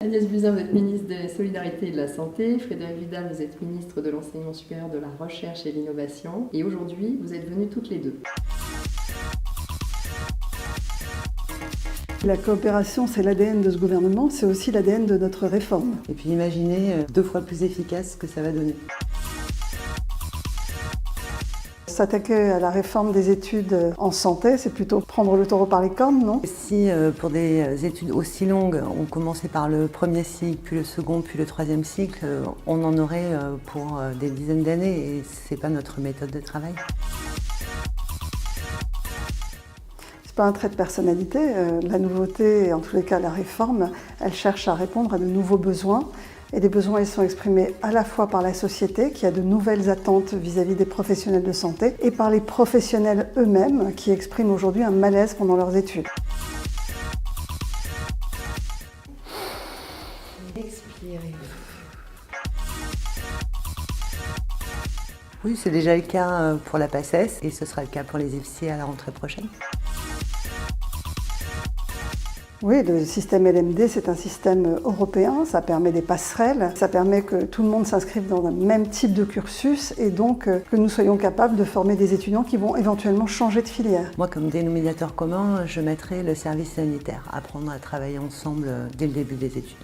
Agnès Buzyn, vous êtes ministre des Solidarités et de la Santé. Frédérique Vidal, vous êtes ministre de l'Enseignement supérieur, de la Recherche et de l'Innovation. Et aujourd'hui, vous êtes venues toutes les deux. La coopération, c'est l'ADN de ce gouvernement, c'est aussi l'ADN de notre réforme. Et puis imaginez 2 fois plus efficace ce que ça va donner. S'attaquer à la réforme des études en santé, c'est plutôt prendre le taureau par les cornes, non? Si pour des études aussi longues, on commençait par le premier cycle, puis le second, puis le troisième cycle, on en aurait pour des dizaines d'années et c'est pas notre méthode de travail. C'est pas un trait de personnalité. La nouveauté, en tous les cas la réforme, elle cherche à répondre à de nouveaux besoins. Et les besoins, ils sont exprimés à la fois par la société, qui a de nouvelles attentes vis-à-vis des professionnels de santé, et par les professionnels eux-mêmes, qui expriment aujourd'hui un malaise pendant leurs études. Expirez. Oui, c'est déjà le cas pour la PACES, et ce sera le cas pour les IFSI à la rentrée prochaine. Oui, le système LMD, c'est un système européen, ça permet des passerelles, ça permet que tout le monde s'inscrive dans un même type de cursus et donc que nous soyons capables de former des étudiants qui vont éventuellement changer de filière. Moi, comme dénominateur commun, je mettrais le service sanitaire, apprendre à travailler ensemble dès le début des études.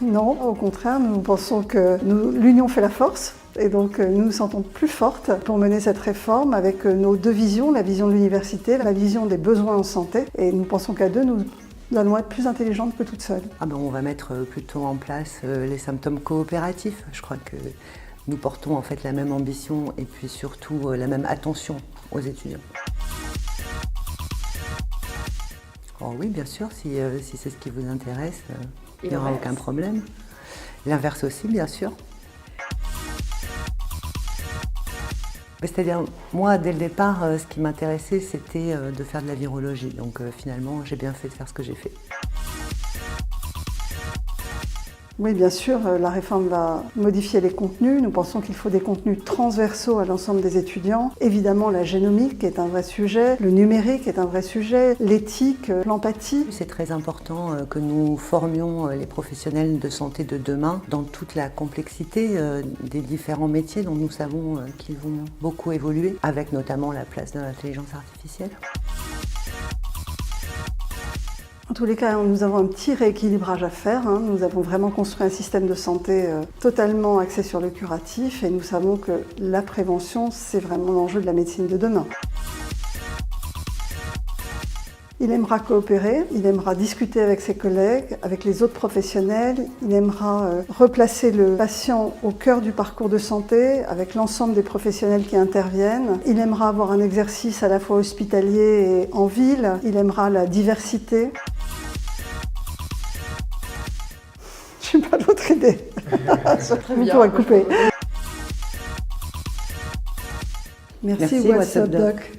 Non, au contraire, nous pensons que l'union fait la force. Et donc nous nous sentons plus fortes pour mener cette réforme avec nos 2 visions, la vision de l'université, la vision des besoins en santé. Et nous pensons qu'à 2, nous allons être plus intelligentes que toutes seules. On va mettre plutôt en place les symptômes coopératifs. Je crois que nous portons en fait la même ambition et puis surtout la même attention aux étudiants. Oh oui, bien sûr, si c'est ce qui vous intéresse, il n'y aura aucun problème. L'inverse aussi, bien sûr. C'est-à-dire, moi, dès le départ, ce qui m'intéressait, c'était de faire de la virologie. Donc finalement, j'ai bien fait de faire ce que j'ai fait. Oui, bien sûr, la réforme va modifier les contenus. Nous pensons qu'il faut des contenus transversaux à l'ensemble des étudiants. Évidemment, la génomique est un vrai sujet, le numérique est un vrai sujet, l'éthique, l'empathie. C'est très important que nous formions les professionnels de santé de demain dans toute la complexité des différents métiers dont nous savons qu'ils vont beaucoup évoluer, avec notamment la place de l'intelligence artificielle. En tous les cas, nous avons un petit rééquilibrage à faire. Nous avons vraiment construit un système de santé totalement axé sur le curatif et nous savons que la prévention, c'est vraiment l'enjeu de la médecine de demain. Il aimera coopérer, il aimera discuter avec ses collègues, avec les autres professionnels, il aimera replacer le patient au cœur du parcours de santé avec l'ensemble des professionnels qui interviennent. Il aimera avoir un exercice à la fois hospitalier et en ville, il aimera la diversité. Je n'ai pas d'autre idée. Vous pourrez couper. Merci WhatsApp Doc.